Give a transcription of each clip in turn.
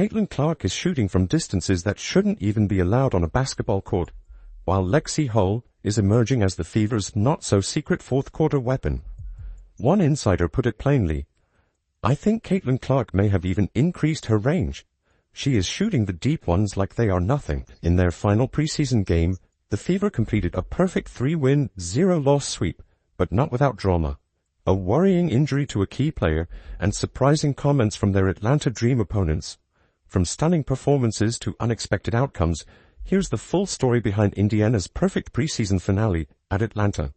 Caitlin Clark is shooting from distances that shouldn't even be allowed on a basketball court, while Lexie Hull is emerging as the Fever's not-so-secret fourth-quarter weapon. One insider put it plainly, "I think Caitlin Clark may have even increased her range. She is shooting the deep ones like they are nothing." In their final preseason game, the Fever completed a perfect 3-win, 0-loss sweep, but not without drama. A worrying injury to a key player, and surprising comments from their Atlanta Dream opponents. From stunning performances to unexpected outcomes, here's the full story behind Indiana's perfect preseason finale at Atlanta.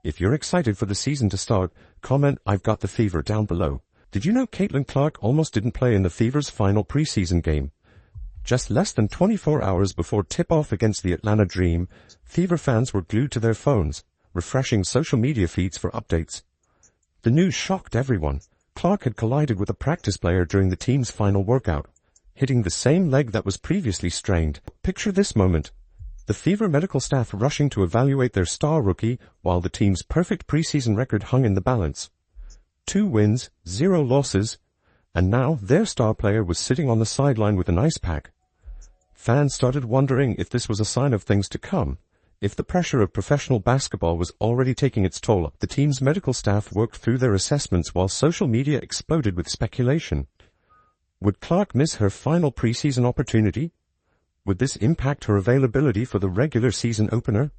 If you're excited for the season to start, comment "I've got the Fever" down below. Did you know Caitlin Clark almost didn't play in the Fever's final preseason game? Just less than 24 hours before tip-off against the Atlanta Dream, Fever fans were glued to their phones, refreshing social media feeds for updates. The news shocked everyone. Clark had collided with a practice player during the team's final workout, hitting the same leg that was previously strained. Picture this moment. The Fever medical staff rushing to evaluate their star rookie while the team's perfect preseason record hung in the balance. 2 wins, 0 losses, and now their star player was sitting on the sideline with an ice pack. Fans started wondering if this was a sign of things to come. If the pressure of professional basketball was already taking its toll, the team's medical staff worked through their assessments while social media exploded with speculation. Would Clark miss her final preseason opportunity? Would this impact her availability for the regular season opener?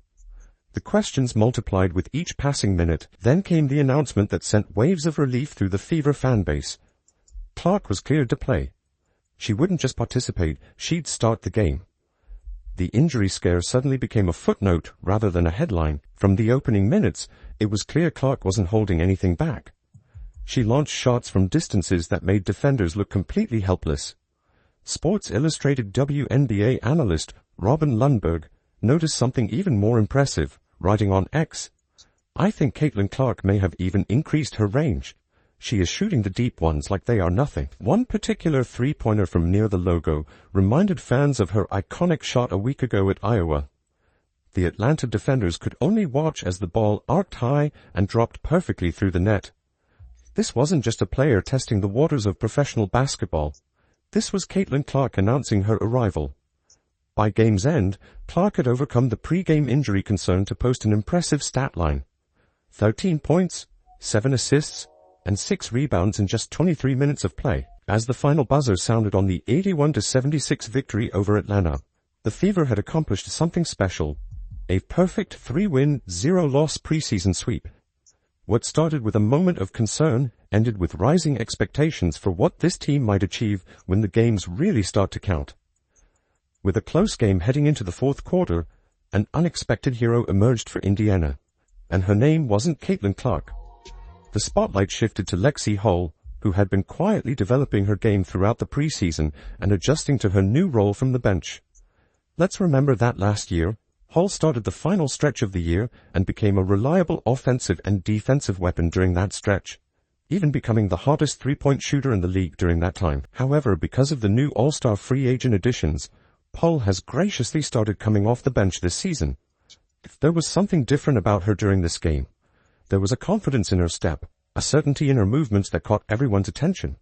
The questions multiplied with each passing minute. Then came the announcement that sent waves of relief through the Fever fan base. Clark was cleared to play. She wouldn't just participate, she'd start the game. The injury scare suddenly became a footnote rather than a headline. From the opening minutes, it was clear Clark wasn't holding anything back. She launched shots from distances that made defenders look completely helpless. Sports Illustrated WNBA analyst Robin Lundberg noticed something even more impressive, writing on X, "I think Caitlin Clark may have even increased her range. She is shooting the deep ones like they are nothing." One particular three-pointer from near the logo reminded fans of her iconic shot a week ago at Iowa. The Atlanta defenders could only watch as the ball arced high and dropped perfectly through the net. This wasn't just a player testing the waters of professional basketball. This was Caitlin Clark announcing her arrival. By game's end, Clark had overcome the pre-game injury concern to post an impressive stat line. 13 points, 7 assists, and 6 rebounds in just 23 minutes of play. As the final buzzer sounded on the 81-76 victory over Atlanta, the Fever had accomplished something special. A perfect 3-win, 0-loss preseason sweep. What started with a moment of concern ended with rising expectations for what this team might achieve when the games really start to count. With a close game heading into the fourth quarter, an unexpected hero emerged for Indiana. And her name wasn't Caitlin Clark. The spotlight shifted to Lexie Hull, who had been quietly developing her game throughout the preseason and adjusting to her new role from the bench. Let's remember that last year, Hull started the final stretch of the year and became a reliable offensive and defensive weapon during that stretch, even becoming the hottest three-point shooter in the league during that time. However, because of the new All-Star free agent additions, Hull has graciously started coming off the bench this season. If there was something different about her during this game, there was a confidence in her step, a certainty in her movements that caught everyone's attention.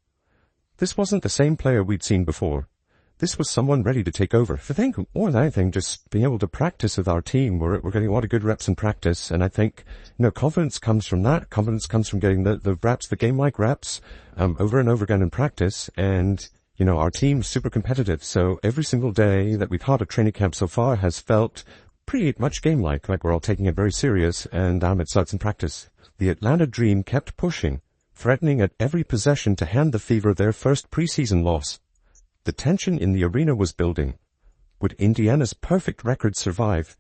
This wasn't the same player we'd seen before. This was someone ready to take over. I think more than anything, just being able to practice with our team. We're getting a lot of good reps in practice, and I think, confidence comes from that. Confidence comes from getting the reps, the game-like reps, over and over again in practice, and, our team's super competitive, so every single day that we've had at training camp so far has felt pretty much game-like we're all taking it very serious, and it starts in practice. The Atlanta Dream kept pushing, threatening at every possession to hand the Fever their first preseason loss. The tension in the arena was building. Would Indiana's perfect record survive?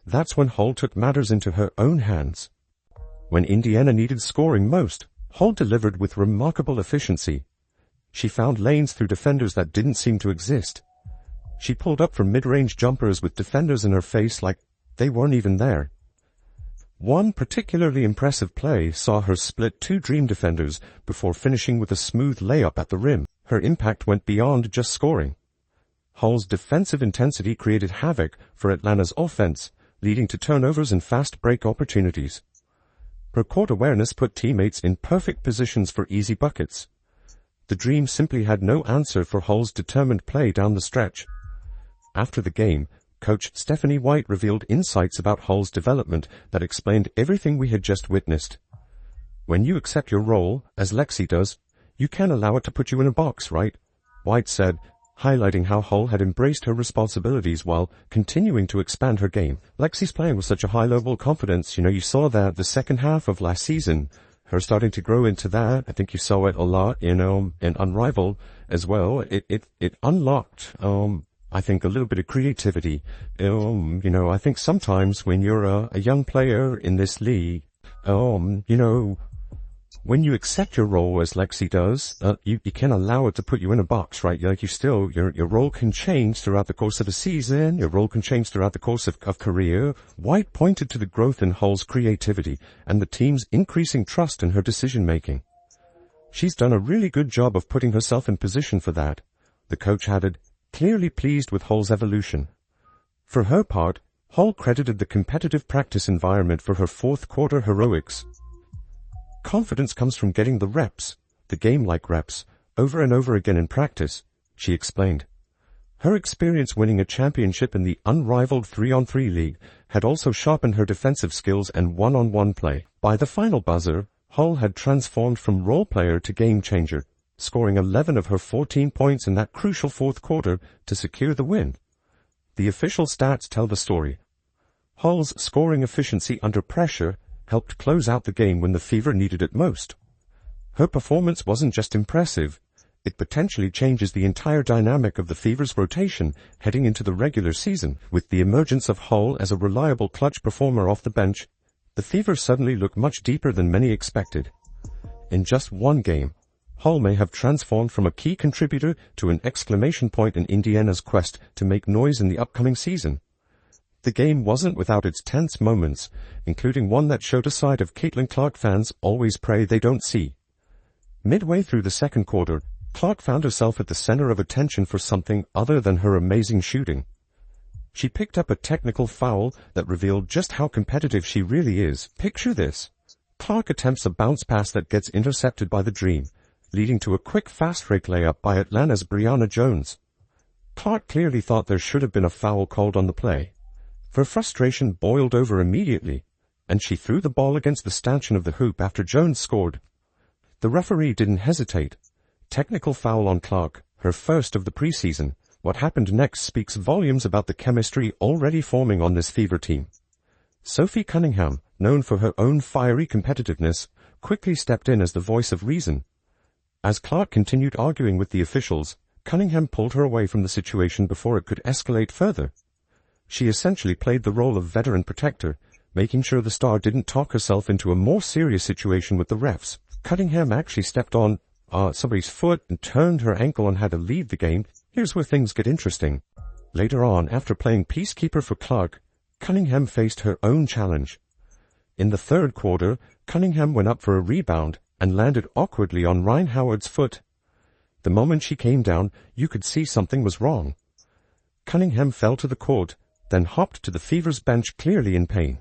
That's when Hull took matters into her own hands. When Indiana needed scoring most, Hull delivered with remarkable efficiency. She found lanes through defenders that didn't seem to exist. She pulled up from mid-range jumpers with defenders in her face like they weren't even there. One particularly impressive play saw her split 2 Dream defenders before finishing with a smooth layup at the rim. Her impact went beyond just scoring. Hull's defensive intensity created havoc for Atlanta's offense, leading to turnovers and fast break opportunities. Her court awareness put teammates in perfect positions for easy buckets. The Dream simply had no answer for Hull's determined play down the stretch. After the game, Coach Stephanie White revealed insights about Hull's development that explained everything we had just witnessed. "When you accept your role, as Lexi does, you can't allow it to put you in a box, right?" White said, highlighting how Hull had embraced her responsibilities while continuing to expand her game. Lexi's playing with such a high level of confidence. You saw that the second half of last season, her starting to grow into that. I think you saw it a lot, in Unrivaled as well. It unlocked, I think, a little bit of creativity. I think sometimes when you're a young player in this league, when you accept your role as Lexi does, you can't allow it to put you in a box, right? Your role can change throughout the course of a season, your role can change throughout the course of career. White pointed to the growth in Hull's creativity and the team's increasing trust in her decision-making. "She's done a really good job of putting herself in position for that," the coach added, clearly pleased with Hull's evolution. For her part, Hull credited the competitive practice environment for her fourth-quarter heroics. "Confidence comes from getting the reps, the game-like reps, over and over again in practice," she explained. Her experience winning a championship in the unrivaled 3-on-3 league had also sharpened her defensive skills and one-on-one play. By the final buzzer, Hull had transformed from role player to game changer, scoring 11 of her 14 points in that crucial fourth quarter to secure the win. The official stats tell the story. Hull's scoring efficiency under pressure helped close out the game when the Fever needed it most. Her performance wasn't just impressive, it potentially changes the entire dynamic of the Fever's rotation heading into the regular season. With the emergence of Hull as a reliable clutch performer off the bench, the Fever suddenly look much deeper than many expected. In just one game, Hull may have transformed from a key contributor to an exclamation point in Indiana's quest to make noise in the upcoming season. The game wasn't without its tense moments, including one that showed a side of Caitlin Clark fans always pray they don't see. Midway through the second quarter, Clark found herself at the center of attention for something other than her amazing shooting. She picked up a technical foul that revealed just how competitive she really is. Picture this. Clark attempts a bounce pass that gets intercepted by the Dream, leading to a quick fast-break layup by Atlanta's Brianna Jones. Clark clearly thought there should have been a foul called on the play. Her frustration boiled over immediately, and she threw the ball against the stanchion of the hoop after Jones scored. The referee didn't hesitate. Technical foul on Clark, her first of the preseason. What happened next speaks volumes about the chemistry already forming on this Fever team. Sophie Cunningham, known for her own fiery competitiveness, quickly stepped in as the voice of reason. As Clark continued arguing with the officials, Cunningham pulled her away from the situation before it could escalate further. She essentially played the role of veteran protector, making sure the star didn't talk herself into a more serious situation with the refs. Cunningham actually stepped on somebody's foot and turned her ankle and had to leave the game. Here's where things get interesting. Later on, after playing peacekeeper for Clark, Cunningham faced her own challenge. In the third quarter, Cunningham went up for a rebound and landed awkwardly on Ryan Howard's foot. The moment she came down, you could see something was wrong. Cunningham fell to the court, then hopped to the Fever's bench clearly in pain.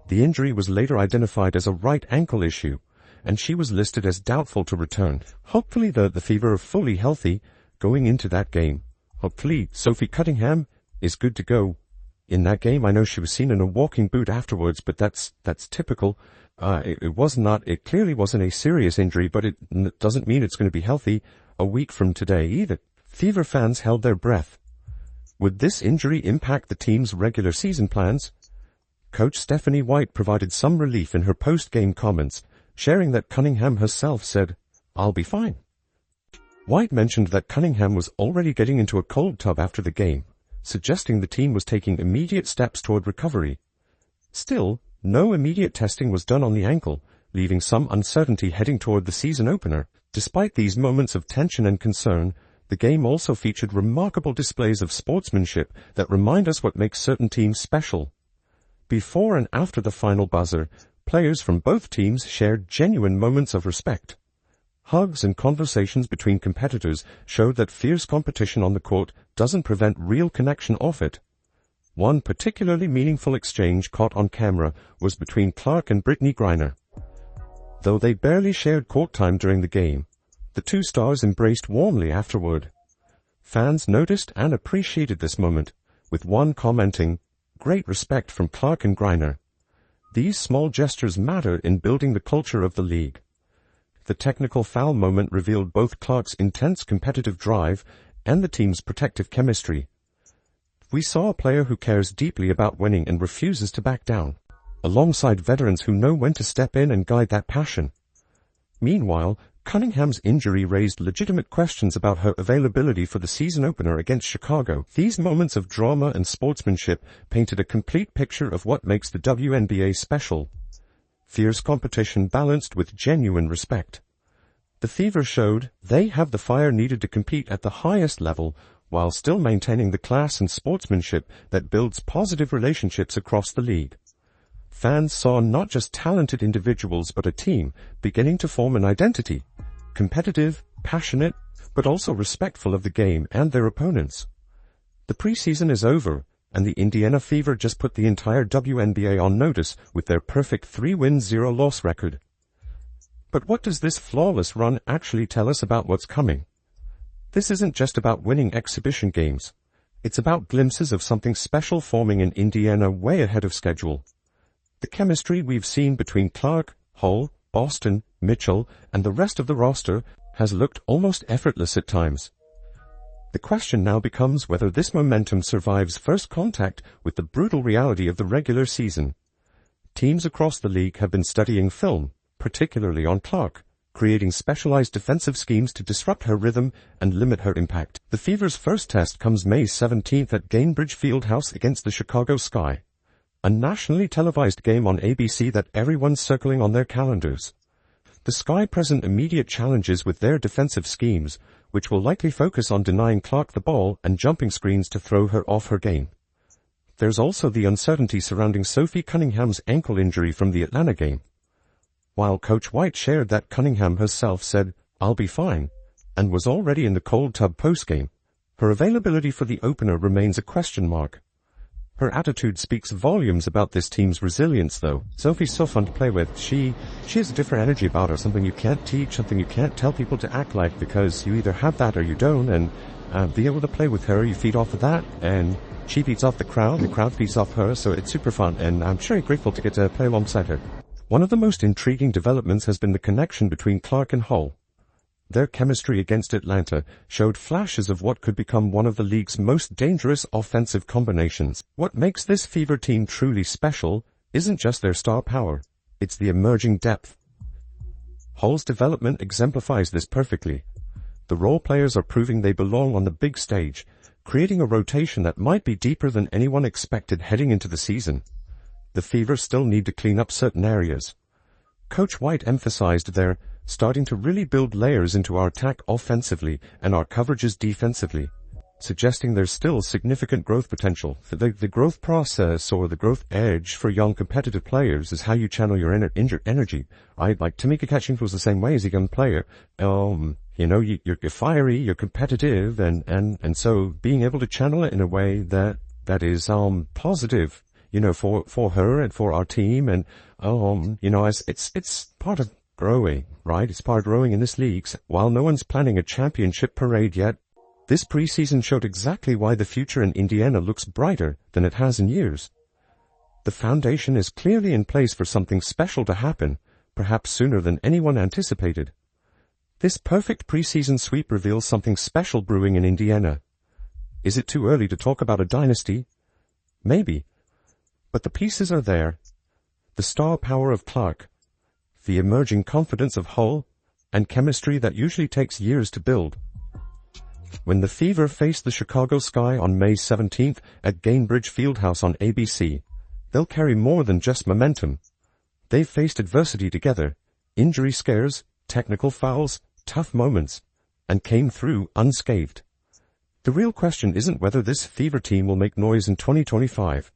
The injury was later identified as a right ankle issue, and she was listed as doubtful to return. Hopefully the Fever are fully healthy going into that game. Hopefully Sophie Cunningham is good to go. In that game, I know she was seen in a walking boot afterwards, but that's typical. It clearly wasn't a serious injury, but it doesn't mean it's going to be healthy a week from today either. Fever fans held their breath. Would this injury impact the team's regular season plans? Coach Stephanie White provided some relief in her post-game comments, sharing that Cunningham herself said, "I'll be fine." White mentioned that Cunningham was already getting into a cold tub after the game, suggesting the team was taking immediate steps toward recovery. Still, no immediate testing was done on the ankle, leaving some uncertainty heading toward the season opener. Despite these moments of tension and concern, the game also featured remarkable displays of sportsmanship that remind us what makes certain teams special. Before and after the final buzzer, players from both teams shared genuine moments of respect. Hugs and conversations between competitors showed that fierce competition on the court doesn't prevent real connection off it. One particularly meaningful exchange caught on camera was between Clark and Brittney Griner. Though they barely shared court time during the game, The two stars embraced warmly afterward. Fans noticed and appreciated this moment, with one commenting, "Great respect from Clark and Griner." These small gestures matter in building the culture of the league. The technical foul moment revealed both Clark's intense competitive drive and the team's protective chemistry. We saw a player who cares deeply about winning and refuses to back down, alongside veterans who know when to step in and guide that passion. Meanwhile, Cunningham's injury raised legitimate questions about her availability for the season opener against Chicago. These moments of drama and sportsmanship painted a complete picture of what makes the WNBA special. Fierce competition balanced with genuine respect. The Fever showed they have the fire needed to compete at the highest level while still maintaining the class and sportsmanship that builds positive relationships across the league. Fans saw not just talented individuals but a team beginning to form an identity, competitive, passionate, but also respectful of the game and their opponents. The preseason is over, and the Indiana Fever just put the entire WNBA on notice with their perfect 3-win, 0-loss record. But what does this flawless run actually tell us about what's coming? This isn't just about winning exhibition games. It's about glimpses of something special forming in Indiana way ahead of schedule. The chemistry we've seen between Clark, Hull, Boston, Mitchell, and the rest of the roster has looked almost effortless at times. The question now becomes whether this momentum survives first contact with the brutal reality of the regular season. Teams across the league have been studying film, particularly on Clark, creating specialized defensive schemes to disrupt her rhythm and limit her impact. The Fever's first test comes May 17th at Gainbridge Fieldhouse against the Chicago Sky, a nationally televised game on ABC that everyone's circling on their calendars. The Sky present immediate challenges with their defensive schemes, which will likely focus on denying Clark the ball and jumping screens to throw her off her game. There's also the uncertainty surrounding Sophie Cunningham's ankle injury from the Atlanta game. While Coach White shared that Cunningham herself said, "I'll be fine," and was already in the cold tub postgame, her availability for the opener remains a question mark. Her attitude speaks volumes about this team's resilience, though. Sophie's so fun to play with. She has a different energy about her, something you can't teach, something you can't tell people to act like, because you either have that or you don't, and be able to play with her, you feed off of that, and she feeds off the crowd feeds off her, so it's super fun, and I'm very grateful to get to play alongside her. One of the most intriguing developments has been the connection between Clark and Hull. Their chemistry against Atlanta showed flashes of what could become one of the league's most dangerous offensive combinations. What makes this Fever team truly special isn't just their star power, it's the emerging depth. Hull's development exemplifies this perfectly. The role players are proving they belong on the big stage, creating a rotation that might be deeper than anyone expected heading into the season. The Fever still need to clean up certain areas. Coach White emphasized they're starting to really build layers into our attack offensively and our coverages defensively, suggesting there's still significant growth potential. The growth process or the growth edge for young competitive players is how you channel your energy. Right? Like Tamika Catchings was the same way as a young player. You're fiery, you're competitive, and so being able to channel it in a way that is positive, for her and for our team, and it's part of growing, right? It's part of growing in this league. While no one's planning a championship parade yet, this preseason showed exactly why the future in Indiana looks brighter than it has in years. The foundation is clearly in place for something special to happen, perhaps sooner than anyone anticipated. This perfect preseason sweep reveals something special brewing in Indiana. Is it too early to talk about a dynasty? Maybe. But the pieces are there. The star power of Clark, the emerging confidence of Hull, and chemistry that usually takes years to build. When the Fever face the Chicago Sky on May 17th at Gainbridge Fieldhouse on ABC, they'll carry more than just momentum. They've faced adversity together, injury scares, technical fouls, tough moments, and came through unscathed. The real question isn't whether this Fever team will make noise in 2025.